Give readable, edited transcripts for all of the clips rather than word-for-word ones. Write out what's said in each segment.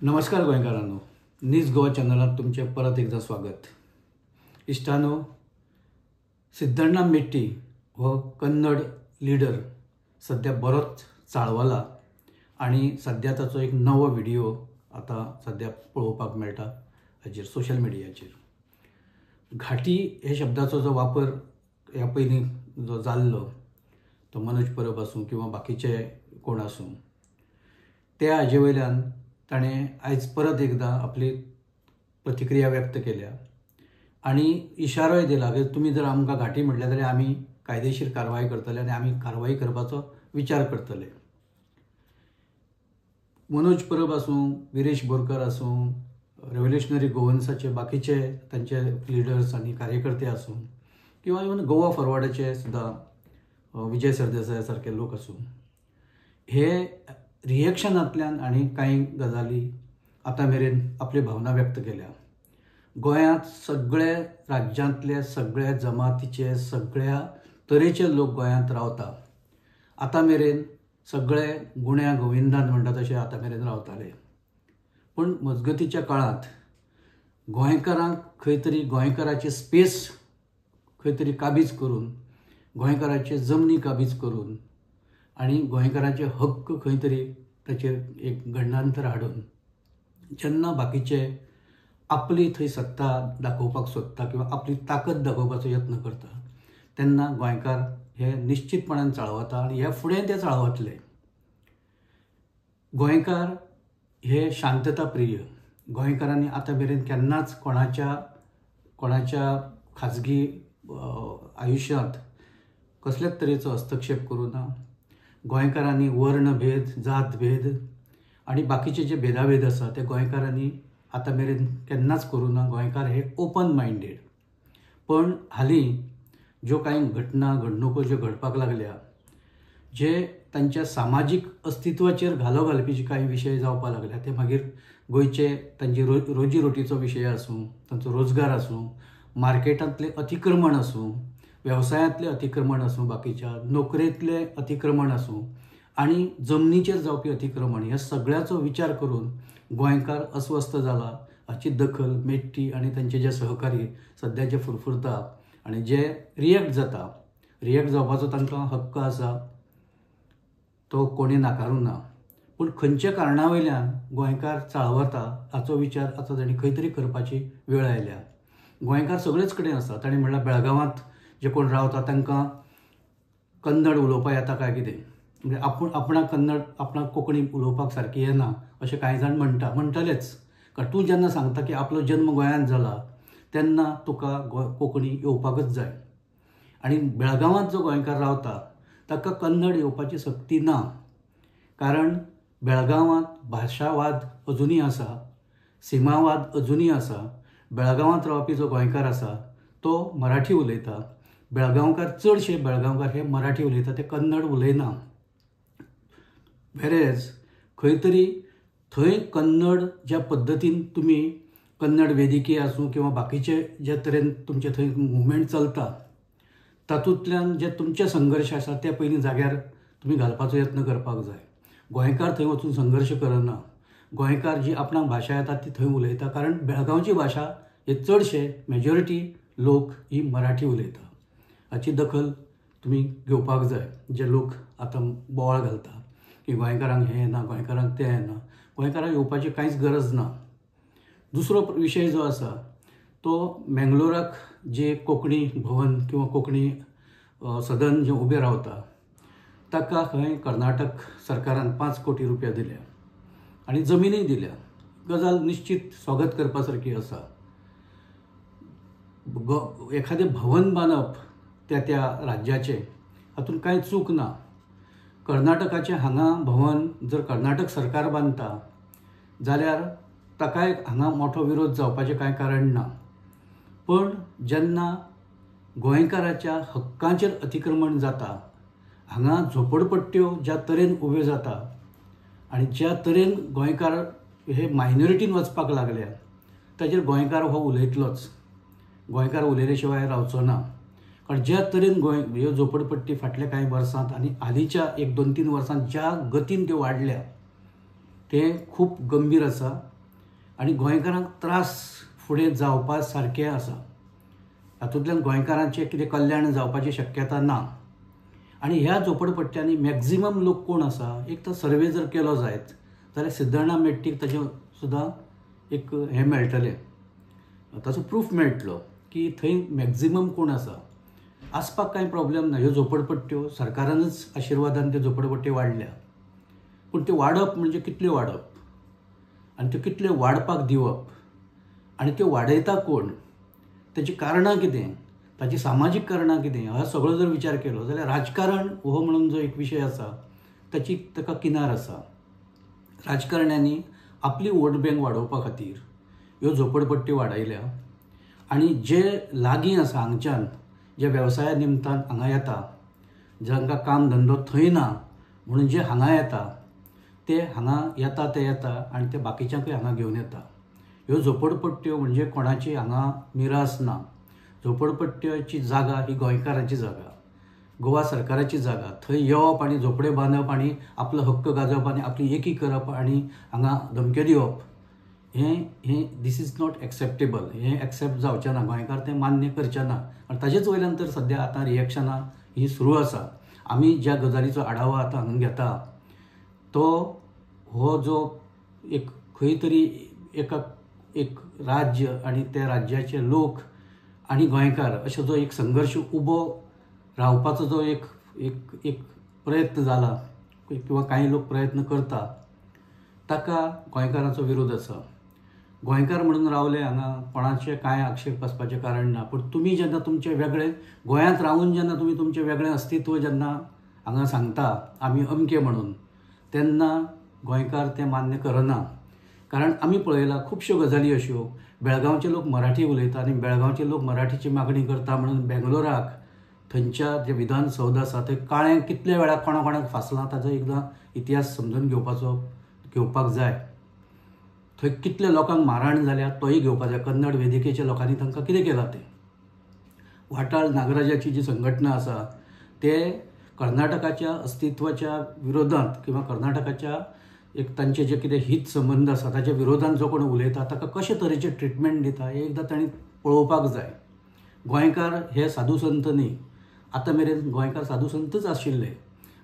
नमस्कार गोंयकारांनो, नीज गोवा चॅनलात तुमचे परत एकदा स्वागत. इश्टानो, सिद्धण्णा मेट्टी हो कन्नड लिडर सध्या बरोच चाळवला आणि सध्या ताचो एक नवो व्हिडिओ आता सध्या पळोवपाक मेळटा हाचेर सोशल मिडियाचेर. घाटी हे शब्दाचो जो वापर ह्या पयलीं जो जाल्लो तो मनोज परब आसूं किंवा बाकीचे कोण आसूं, त्या हाजे वयल्यान ताणें आयज परत एकदा आपली प्रतिक्रिया व्यक्त केल्या आणि इशारोय दिला की तुमी जर आमकां घाटी म्हटलें जाल्यार आमी कायदेशीर कारवाय करतले आनी आमी कारवाय करपाचो विचार करतले. मनोज परब आसूं, विरेश बोरकर आसूं, रेव्होल्युशनरी गोवन्साचे बाकीचे तांचे लिडर्स आनी कार्यकर्ते आसूं किंवा इवन गोवा फॉरवर्डाचे सुद्दां विजय सरदेसाय सारके लोक आसूं, हे रिएक्शनांतल्यान आनी कांय गजाली आतां मेरेन आपली भावना व्यक्त केल्या. गोंयांत सगळे राज्यांतले सगळे जमातीचे सगळ्या तरेचे लोक गोंयांत रावता. आतां मेरेन सगळे गुण्या गोविंदान म्हणटा तशें आतां मेरेन रावताले. पूण मजगतीच्या काळांत गोंयकारांक खंय तरी गोंयकाराची स्पेस खंय तरी काबीज करून, गोंयकाराचे जमनी काबीज करून आणि गोंयकारांचे हक्क खंय तरी ताचेर एक गंडांतर हाडून जेन्ना बाकीचे आपली थंय सत्ता दाखोवपाक सोदता किंवा आपली ताकद दाखोवपाचो यत्न करता, तेन्ना गोंयकार हे निश्चितपणान चाळवता आनी ह्या फुडें ते चाळवतले. गोंयकार हे शांतता प्रिय. गोंयकारांनी आतां मेरेन केन्नाच कोणाच्या खाजगी आयुश्यांत कसल्याच तरेचो हस्तक्षेप करूं ना. गोंयकारांनी वर्णभेद, जातभेद आणि बाकीचे जे भेदाभेद आसा ते गोंयकारांनी आतां मेरेन केन्नाच करूं ना. गोंयकार हे ओपन मायंडेड. पण हालीं ज्यो कांय घडणुको ज्यो घडपाक लागल्या, जे तांच्या सामाजीक अस्तित्वाचेर घालो घालपी जे कांय विशय जावपाक लागल्या, ते मागीर गोंयचे तांची रोजी रोटीचो विशय आसूं, तांचो रोजगार आसूं, मार्केटांतले अतिक्रमण आसूं, वेवसायांतले अतिक्रमण आसूं, बाकीच्या नोकरेंतले अतिक्रमण आसूं आणि जमनीचेर जावपी अतिक्रमण, ह्या सगळ्याचो विचार करून गोंयकार अस्वस्थ जाला हाची दखल मेट्टी आणि तांचे जे सहकारी सध्या जे फुरफुरता आणि जे रिएक्ट जावपाचो तांकां हक्क आसा, तो कोणी नाकारूं ना. पूण खंयच्या कारणां वयल्यान गोंयकार चाळवता हाचो विचार आतां तांणी खंय तरी करपाची वेळ आयल्या. गोंयकार सगळेच कडेन आसा. तांणी म्हणल्यार बेळगांवांत जे कोण रावता तांकां कन्नड उलोवपाक येता काय कितें, म्हणजे आपणाक कोंकणी उलोवपाक सारकी येना अशें कांय जाण म्हणटलेच. कारण तूं जेन्ना सांगता की आपलो जल्म गोंयांत जाला तेन्ना तुका कोंकणी येवपाकच जाय. आनी बेळगांवांत जो गोंयकार रावता ताका कन्नड येवपाची सक्ती ना. कारण बेळगांवांत भाशावाद अजुनी आसा, सिमावाद अजुनी आसा. बेळगांवांत रावपी जो गोंयकार आसा तो मराठी उलयता. चडशे बेळगांवकार हे मराठी उलयता, ते कन्नड उलयना. वेरेज खंय तरी थंय कन्नड ज्या पद्दतीन तुमी कन्नड वेदिके आसूं किंवा बाकीचे जे तरेन तुमचे थंय मुवमेंट चलता, तातूंतल्यान जे तुमचे संघर्श आसा ते पयलीं जाग्यार तुमी घालपाचो यत्न करपाक जाय. गोंयकार थंय वचून संघर्श करना. गोंयकार जी आपणाक भाशा येता ती थंय उलयता. कारण बेळगांवची भाशा हे चडशे मेजॉरिटी लोक ही मराठी उलयता. हाची दखल तुमी घेवपाक जाय. जे लोक आतां बोवाळ घालता की गोंयकारांक हें येना, गोंयकारांक तें येना, गोंयकारांक येवपाची कांयच गरज ना. दुसरो विशय जो आसा तो मेंगलोराक जे कोंकणी भवन किंवा कोंकणी सदन जें उबें रावता ताका खंय कर्नाटक सरकारान 5 कोटी रुपया दिल्या आनी जमिनूय दिल्या. गजाल निश्चित स्वागत करपा सारकी आसा. एखादें भवन बांदप त्या राज्याचें हातूंत कांय चूक ना. कर्नाटकाचें हांगा भवन जर कर्नाटक सरकार बांदता जाल्यार ताकाय हांगा मोठो विरोध जावपाचें कांय कारण ना. पण जेन्ना गोंयकाराच्या हक्कांचेर अतिक्रमण जाता, हांगा झोपडपट्ट्यो ज्या तरेन उब्यो जाता आनी ज्या तरेन गोंयकार हे मायनॉरिटीन वचपाक लागल्या, ताचेर गोंयकार हो उलयतलोच. गोंयकार उलयले शिवाय रावचो ना. कारण ज्या तरेन ह्यो झोपडपट्टी फाटल्या कांय वर्सांत आनी हालींच्या 1-2-3 वर्सांत ज्या गतीन त्यो वाडल्या, तें खूब गंभीर आसा आनी गोंयकारांक त्रास फुडें जावपा सारके आसा. हातूंतल्यान गोंयकारांचें कितें कल्याण जावपाची शक्यता ना. आनी ह्या झोपडपट्ट्यांनी मॅक्झिमम लोक कोण आसा, एक तर सर्वे जर केलो जायत जाल्यार सिद्धण्णा मेट्टीक ताचें सुद्दां एक हें मेळटलें, ताचो प्रूफ मेळटलो की थंय मॅक्झिमम कोण आसा. आसपाक कांय प्रॉब्लेम ना. ह्यो झोपडपट्ट्यो सरकारानच आशिर्वादान त्यो झोपडपट्ट्यो वाडल्या, पूण त्यो वाडप म्हणजे कितल्यो वाडप आनी त्यो कितल्यो वाडपाक दिवप आनी त्यो वाडयता कोण, ताची कारणां कितें, ताची सामाजीक कारणां कितें, हो सगळो जर विचार केलो जाल्यार राजकारण हो म्हणून जो एक विशय आसा ताका किनार आसा. राजकारण्यांनी आपली वोट बँक वाडोवपा खातीर ह्यो झोपडपट्ट्यो वाडयल्या आनी जे लागीं आसा हांगच्यान, जे वेवसाया निमतान हांगा येता, जांकां काम धंदो थंय ना म्हणून जे हांगा येता ते हांगा येता आनी ते बाकीच्यांकूय हांगा घेवन येता. ह्यो झोपडपट्ट्यो म्हणजे कोणाची हांगा मिरास ना. झोपडपट्ट्योची जागा ही गोंयकारांची जागा, गोवा सरकाराची जागा. थंय येवप आनी झोपडे बांदप आनी आपलो हक्क गाजोवप आनी आपली एकी करप आनी हांगा धमक्यो दिवप, हें दीस इज नॉट एक्सेप्टेबल. हें एक्सेप्ट जावचें ना. गोंयकार तें मान्य करचे ना. आनी ताजेच वयल्यान तर सद्या आतां रिएक्शनां ही सुरू आसा. आमी ज्या गजालीचो आढावा आतां हांगा घेता तो हो जो एक खंय तरी एक राज्य आनी त्या राज्याचे लोक आनी गोंयकार अशो जो एक संघर्श उबो रावपाचो जो एक प्रयत्न जाला किंवा कांय लोक प्रयत्न करता, ताका गोंयकारांचो विरोध आसा. गोंयकार म्हणून रावले हांगा, कोणाचे कांय आक्षेप आसपाचें कारण ना. पूण तुमी जेन्ना तुमचें वेगळें गोंयांत रावून जेन्ना तुमी तुमचें वेगळें अस्तित्व जेन्ना हांगा सांगता आमी अमके म्हणून, तेन्ना गोंयकार तें मान्य करना. कारण आमी पळयला खुबश्यो गजाली अश्यो, बेळगांवचे लोक मराठी उलयता आनी बेळगांवचे लोक मराठीची मागणी करता म्हणून बेंगलोराक थंयच्या जे विधानसौध आसा थंय काळें कितले वेळा कोणाक फासलां ताचो एकदां इतिहास समजून घेवपाक जाय. थंय कितले लोकांक मारहाण जाल्या तोय घेवपाक जाय. कन्नड वेदिकेच्या लोकांनी तांकां कितें केलां तें. वाटाळ नागराजाची जी संघटना आसा ते कर्नाटकाच्या अस्तित्वाच्या विरोधांत किंवा कर्नाटकाच्या एक तांचे जे कितें हित संबंध आसा ताच्या विरोधांत जो कोण उलयता ताका कशे तरेचे ट्रिटमेंट दिता हें एकदां तांणी पळोवपाक जाय. गोंयकार हे साधू संत न्ही. आतां मेरेन गोंयकार साधू संतच आशिल्ले.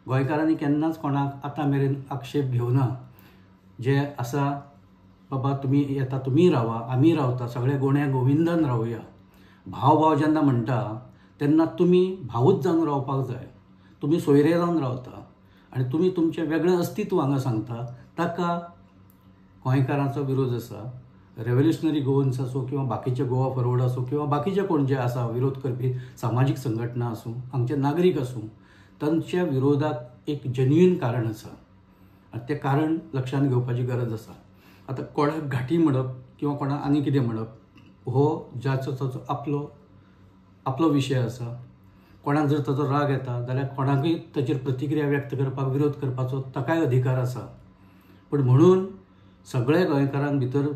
गोंयकारांनी केन्नाच कोणाक आतां मेरेन आक्षेप घेवना. जे आसा बाबा तुमी येता तुमी रावा, आमी रावता, सगळे गोण्या गोविंदान रावया. भाव जेन्ना म्हणटा तेन्ना तुमी भावूच जावन रावपाक जाय. तुमी सोयरे जावन रावता आनी तुमी तुमचें वेगळें अस्तित्व हांगा सांगता, ताका गोंयकारांचो विरोध आसा. रेव्होल्युशनरी गोवन्स आसूं किंवा बाकीचे गोवा फॉरवर्ड आसूं किंवा बाकीचे कोण जे आसा विरोध करपी सामाजीक संघटना आसूं, हांगचे नागरीक आसूं, तांच्या विरोधाक एक जेन्युइन कारण आसा आनी तें कारण लक्षांत घेवपाची गरज आसा. आतां कोणाक घाटी म्हणप किंवा कोणाक आनी कितें म्हणप हो जाचो ताचो आपलो विशय आसा. कोणाक जर ताचो राग येता जाल्यार कोणाकूय ताचेर प्रतिक्रिया व्यक्त करपाक, विरोध करपाचो ताकाय अधिकार आसा. पूण म्हणून सगळे गोंयकारांक भितर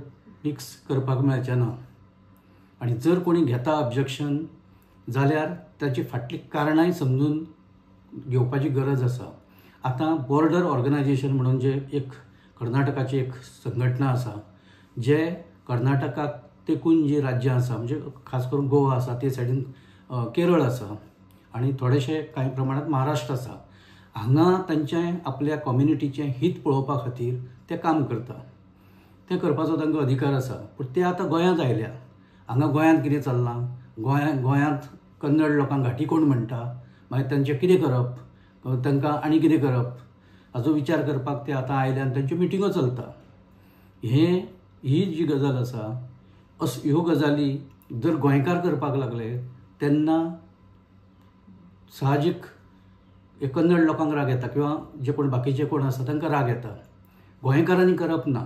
मिक्स करपाक मेळचें ना. आनी जर कोणी घेता ऑब्जेक्शन जाल्यार ताची फाटली कारणांय समजून घेवपाची गरज आसा. आतां बॉर्डर ऑर्गनायझेशन म्हणून जे एक कर्नाटकाची एक संघटना आसा, जे कर्नाटकाक तेकून जी राज्यां आसा म्हणजे खास करून गोवा आसा ते सायडीन केरळ आसा आनी थोडेशे कांय प्रमाणांत महाराष्ट्र आसा, हांगा तांचें आपल्या कम्युनिटीचें हित पळोवपा खातीर ते काम करता. तें करपाचो तांकां अधिकार आसा. पूण ते आतां गोंयांत आयल्या. हांगा गोंयांत कितें चल्लां, गोंयांत कन्नड लोकांक घाटी कोण म्हणटा, मागीर तांचें कितें करप, तांकां आनी कितें करप हाचो विचार करपाक ते आतां आयल्या आनी तांच्यो मिटिंगो चलता. ही जी गजाल आसा, ह्यो गजाली जर गोंयकार करपाक लागले तेन्ना साहजीक कन्नड लोकांक राग येता किंवा जे कोण बाकीचे कोण आसा तांकां राग येता. गोंयकारांनी करप ना,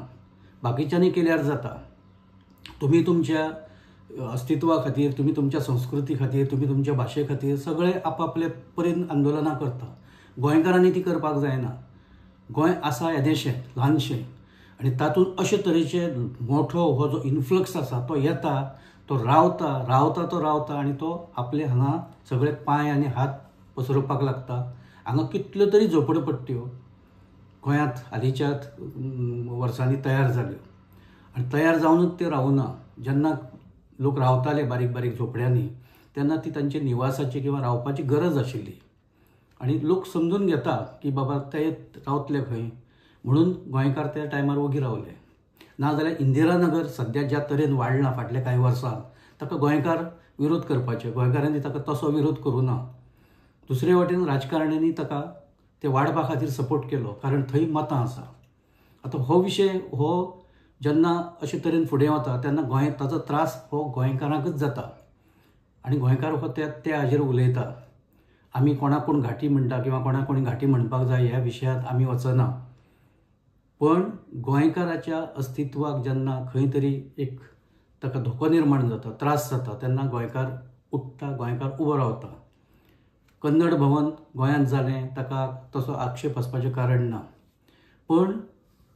बाकीच्यांनी केल्यार जाता. तुमी तुमच्या अस्तित्वा खातीर, तुमी तुमच्या संस्कृती खातीर, तुमी तुमच्या भाशे खातीर सगळे आपापले परीन आंदोलनां करता. गोंयकारांनी ती करपाक जायना. गोंय आसा येदेशें ल्हानशें आनी तातूंत अशे तरेचे मोठो हो जो इन्फ्लक्स आसा तो येता, तो रावता आनी तो आपले हांगा सगळे पांय आनी हात पसरवपाक लागता. हांगा कितल्यो तरी झोपडपट्ट्यो गोंयांत हालींच्या वर्सांनी तयार जाल्यो आनी तयार जावनूच त्यो रावना. जेन्ना लोक रावताले बारीक बारीक झोपड्यांनी तेन्ना ती तांचे निवासाची किंवा रावपाची गरज आशिल्ली आनी लोक समजून घेता की बाबा ते रावतले खंय म्हणून गोंयकार त्या टायमार वोगी रावले. नाजाल्यार इंदिरानगर सद्या ज्या तरेन वाडला फाटल्या कांय वर्सां ताका गोंयकार विरोध करपाचे, गोंयकारांनी ताका तसो विरोध करूं ना. दुसरे वटेन राजकारण्यांनी ताका ते वाडपा खातीर सपोर्ट केलो कारण थंय मतां आसा. आतां हो विशय हो जेन्ना अशे तरेन फुडें वता तेन्ना ताचो त्रास हो गोंयकारांकच जाता आनी गोंयकार हो ते हाजेर उलयता. आमी कोणाक कोण घाटी म्हणटा किंवा कोणाक कोणी घाटी म्हणपाक जाय ह्या विशयांत आमी वचना. पण गोंयकाराच्या अस्तित्वाक जेन्ना खंय तरी एक ताका धोको निर्माण जाता, त्रास जाता तेन्ना गोंयकार उठता, गोंयकार उबो रावता. कन्नड भवन गोंयांत जालें ताका तसो आक्षेप आसपाचें कारण ना. पण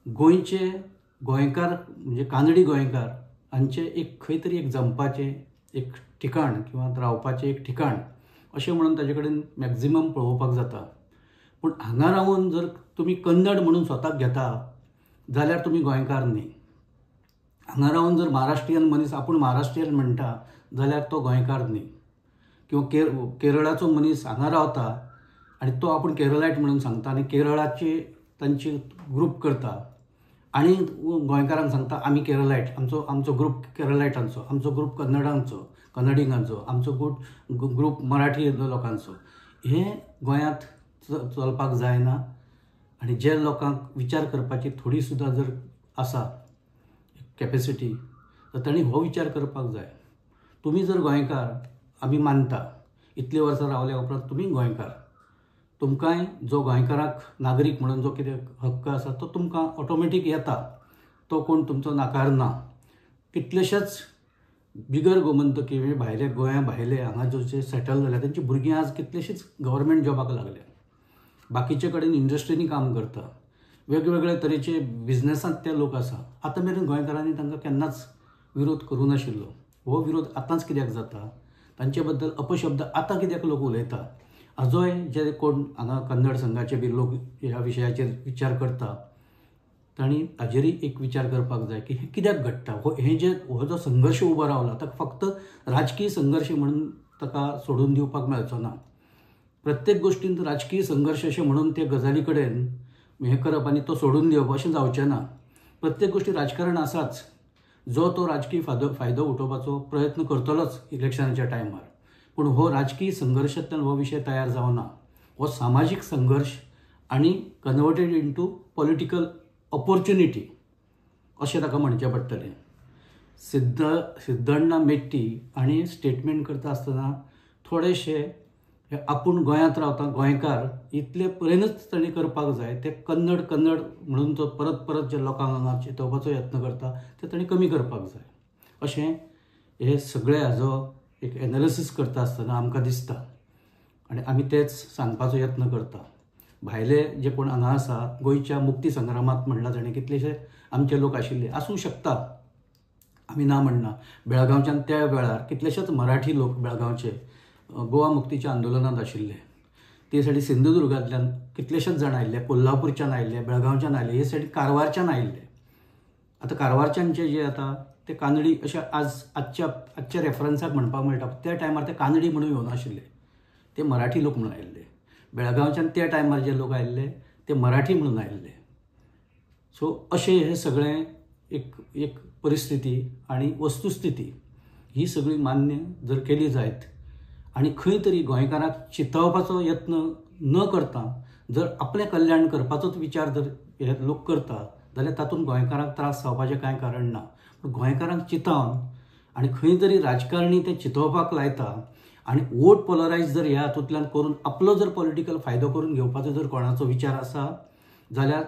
गोंयचे गोंयकार म्हणजे कानडी गोंयकार हांचे एक खंय तरी एक जमपाचें एक ठिकाण किंवा रावपाचें एक ठिकाण अशें म्हणून ताजे कडेन मॅक्झिमम पळोवपाक जाता. पूण हांगा रावून जर तुमी कन्नड म्हणून स्वताक घेता जाल्यार तुमी गोंयकार न्ही. हांगा रावून जर महाराष्ट्रीयन मनीस आपूण महाराष्ट्रीयन म्हणटा जाल्यार तो गोंयकार न्ही. किंवा केरळाचो मनीस हांगा रावता आनी तो आपूण केरळायट म्हणून सांगता आनी केरळाची तांची ग्रूप करता आनी गोंयकारांक सांगता आमी केरळायट, आमचो ग्रूप केरळायटांचो, आमचो ग्रूप कन्नडांचो, कन्नडिगांचो, आमचो ग्रूप मराठी लोकांचो. हें गोंयांत चलपाक जायना. आनी जे लोकांक विचार करपाची थोडी सुद्दां जर आसा कॅपेसिटी तर तांणी हो विचार करपाक जाय. तुमी जर गोंयकार आमी मानता, इतले वर्सां रावल्या उपरांत तुमी गोंयकार, तुमकांय जो गोंयकाराक नागरीक म्हणून जो कितें हक्क आसा तो तुमकां ऑटोमॅटीक येता, तो कोण तुमचो नाकारना. कितलेशेच बिगर गोमंतकी म्हणजे भायले गोंया भायले हांगा जे सेटल जाल्या तांची भुरगीं आज कितलेशीच गव्हर्मेंट जॉबाक लागल्या, बाकीचे कडेन इंडस्ट्रीनी काम करता, वेगवेगळे तरेचे बिझनेसांत ते लोक आसा. आतां मेरेन गोंयकारांनी तांकां केन्नाच विरोध करूं नाशिल्लो. हो विरोध आतांच कित्याक जाता, तांचे बद्दल अपशब्द आतां कित्याक लोक उलयता, हाजोय जे कोण हांगा कन्नड संघाचे बी लोक ह्या विशयाचेर विचार करता तांणी हाजेरय एक विचार करपाक जाय की हें कित्याक घडटा. हो जो संघर्श उबो रावला ताका फक्त राजकीय संघर्श म्हणून ताका सोडून दिवपाक मेळचो ना. प्रत्येक गोश्टींत राजकीय संघर्श अशें म्हणून ते गजाली कडेन हें करप आनी तो सोडून दिवप अशें जावचें ना. प्रत्येक गोश्टी राजकारण आसाच, जो तो राजकीय फायदो उठोवपाचो प्रयत्न करतलोच इलेक्शनाच्या टायमार. पूण हो राजकीय संघर्शांतल्यान हो विशय तयार जावना. हो सामाजीक संघर्श आनी कन्वर्टेड इंटू पॉलिटिकल ऑपॉर्च्युनिटी अशें ताका म्हणचें पडटलें. सिद्धण्णा मेट्टी आनी स्टेटमेंट करता आसतना थोडेशे आपूण गोंयांत रावता गोंयकार इतले परेनच ताणें करपाक जाय. ते कन्नड म्हणून तो परत परत जे लोकांक हांगा चिंतोवपाचो यत्न करता ते ताणें कमी करपाक जाय अशें हे सगळे हाजो एक एनालिसीस करता आसतना आमकां दिसता आनी आमी तेच सांगपाचो यत्न करता. भायले जे कोण हांगा आसा गोंयच्या मुक्ती संग्रामांत म्हणला ताणें कितलेशे आमचे लोक आशिल्ले आसूं शकता, आमी ना म्हणना. बेळगांवच्यान त्या वेळार कितलेशेच मराठी लोक बेळगांवचे गोवा मुक्तीच्या आंदोलनांत आशिल्ले. ते सायडी सिंधुदुर्गांतल्यान कितलेशेच जाण आयिल्ले, कोल्हापूरच्यान आयिल्ले, बेळगांवच्यान आयिल्ले, हे सायडी कारवारच्यान आयिल्ले. आतां कारवारच्यानचे जे आतां ते कानडी अशे आजच्या रेफरन्साक म्हणपाक मेळटा त्या टायमार ते कानडी म्हणून येवनाशिल्ले, ते मराठी लोक म्हणून आयिल्ले. बेळगांवच्यान त्या टायमार जे लोक आयिल्ले ते मराठी म्हणून आयिल्ले. सो अशें हे सगळें एक परिस्थिती आनी वस्तुस्थिती ही सगळी मान्य जर केली जायत आनी खंय तरी गोंयकारांक चिंतवपाचो यत्न न करता जर आपलें कल्याण करपाचोच विचार जर हे लोक करता जाल्यार तातूंत गोंयकारांक त्रास जावपाचें कांय कारण ना. पूण गोंयकारांक चिंतावन आनी खंय तरी राजकारणी ते चिंतोवपाक लायता आनी वोट पोलरायज जर ह्या हातूंतल्यान करून आपलो जर पॉलिटिकल फायदो करून घेवपाचो जर कोणाचो विचार आसा जाल्यार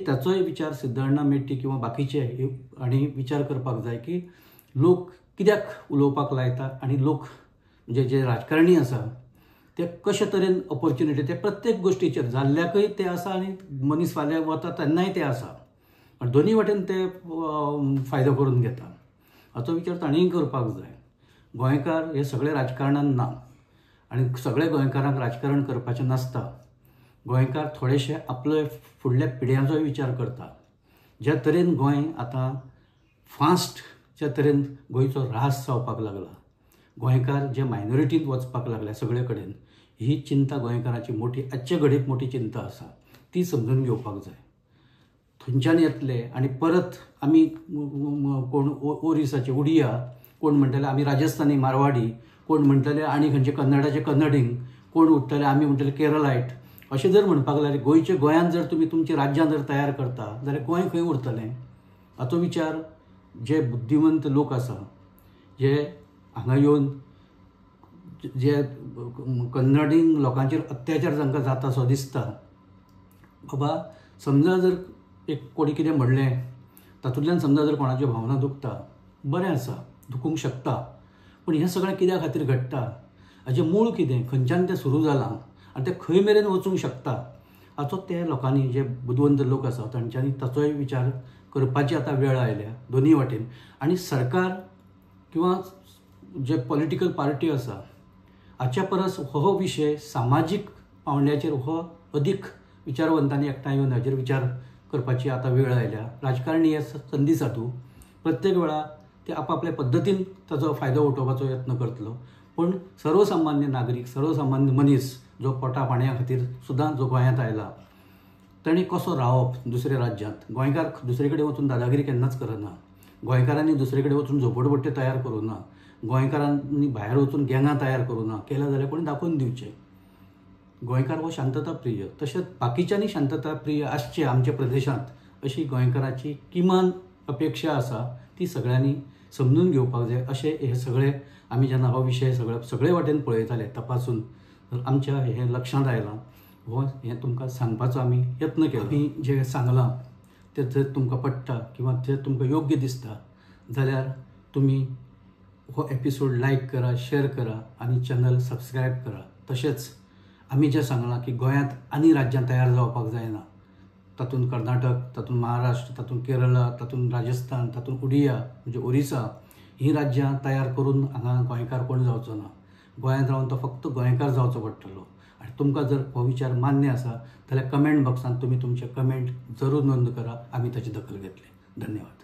ताचोय विचार सिद्धण्णा मेट्टी किंवा बाकीचे आनी विचार करपाक जाय की लोक कित्याक उलोवपाक लायता आनी लोक म्हणजे जे राजकारणी आसा ते कशे तरेन ऑपॉर्च्युनिटी ते प्रत्येक गोश्टीचेर जाल्ल्याकय ते आसा आनी मनीस फाल्यां वता तेन्नाय ते आसा. पण दोनी वाटेन ते फायदो करून घेता. हाचो विचार तांणीय करपाक जाय. गोंयकार हे सगळे राजकारणांत ना आनी सगळे गोंयकारांक राजकारण करपाचें नासता. गोंयकार थोडेशे आपले फुडल्या पिढ्यांचोय विचार करता. ज्या तरेन गोंय आतां फास्ट ज्या तरेन गोंयचो रास जावपाक लागला, गोंयकार जे मायनॉरिटींत वचपाक लागल्या सगळे कडेन, ही चिंता गोंयकाराची मोठी आजचे घडीक मोठी चिंता आसा. ती समजून घेवपाक जाय. थंयच्यान येतले आनी परत आमी कोण ओरिसाचे उडिया, कोण म्हणटले आमी राजस्थानी मारवाडी, कोण म्हणटले आनी खंयचे कन्नडाचे कन्नडींग, कोण उरतले आमी म्हणटले केरलायट, अशें जर म्हणपाक लागले. गोंयान जर तुमी तुमच्या राज्यान जर तयार करता जाल्यार गोंय खंय उरतलें? हाचो विचार जे बुद्धिमंत लोक आसा, जे हांगा येवन जे कन्नडींग लोकांचेर अत्याचार तांकां जाता असो दिसता, बाबा समजा जर एक कोणी कितें म्हणलें तातूंतल्यान समजा जर कोणाच्यो भावना दुखता, बरें आसा, दुखूंक शकता. पूण हें सगळें कित्या खातीर घडटा? हाचें मूळ कितें? खंयच्यान तें सुरू जालां आनी तें खंय मेरेन वचूंक शकता? हाचो ते लोकांनी, जे बुदवंत लोक आसा तांच्यांनी ताचोय विचार करपाची आतां वेळ आयल्या दोनी वाटेन. आनी सरकार किंवा जे पॉलिटिकल पार्टी आसा, हाच्या परस हो विशय सामाजीक पावंड्याचेर हो अदीक विचारवंतांनी एकठांय येवन हाचेर विचार करपाची आतां वेळ आयल्या. राजकारणी हे संदी साधू प्रत्येक वेळा ते आपापल्या पद्दतीन ताचो फायदो उठोवपाचो यत्न करतलो. पूण सर्वसामान्य नागरीक, सर्वसामान्य मनीस जो पोटा पाणया खातीर सुद्दां जो गोंयांत आयला, ताणी कसो रावप दुसऱ्या राज्यांत? गोंयकार दुसरे कडेन वचून दादागिरी केन्नाच करना. गोंयकारांनी दुसरे कडेन वचून झोपडपट्ट्यो तयार करूं ना. गोंयकारांनी भायर वचून गँगां तयार करूं ना. केल्या जाल्यार कोणी दाखोवन दिवचें. गोंयकार हो शांतता प्रिय. तशेंच बाकीच्यांनी शांतता प्रिय आसचे आमच्या प्रदेशांत, अशी गोंयकाराची किमान अपेक्षा आसा. ती सगळ्यांनी समजून घेवपाक जाय. अशें हे सगळे आमी जेन्ना हो विशय सगळे वाटेन पळयताले तपासून, आमच्या हें लक्षांत आयलां. हो हें तुमकां सांगपाचो आमी यत्न केलो. आमी जें सांगलां तें जर तुमकां पडटा किंवा तें तुमकां योग्य दिसता जाल्यार तुमी हो एपिसोड लायक करा, शेअर करा आनी चॅनल सबस्क्रायब करा. तशेंच आमी जें सांगलां की गोंयांत आनी राज्यां तयार जावपाक जायना. तातूंत कर्नाटक, तातूंत महाराष्ट्र, तातूंत केरला, तातूंत राजस्थान, तातूंत उडिया म्हणजे ओरिसा, ही राज्यां तयार करून हांगा गोंयकार कोण जावचो ना. गोंयांत रावन तो फक्त गोंयकार जावचो पडटलो. आनी तुमकां जर हो विचार मान्य आसा जाल्यार कमेंट बॉक्सांत तुमी तुमचे कमेंट जरूर नोंद करा. आमी ताची दखल घेतली. धन्यवाद.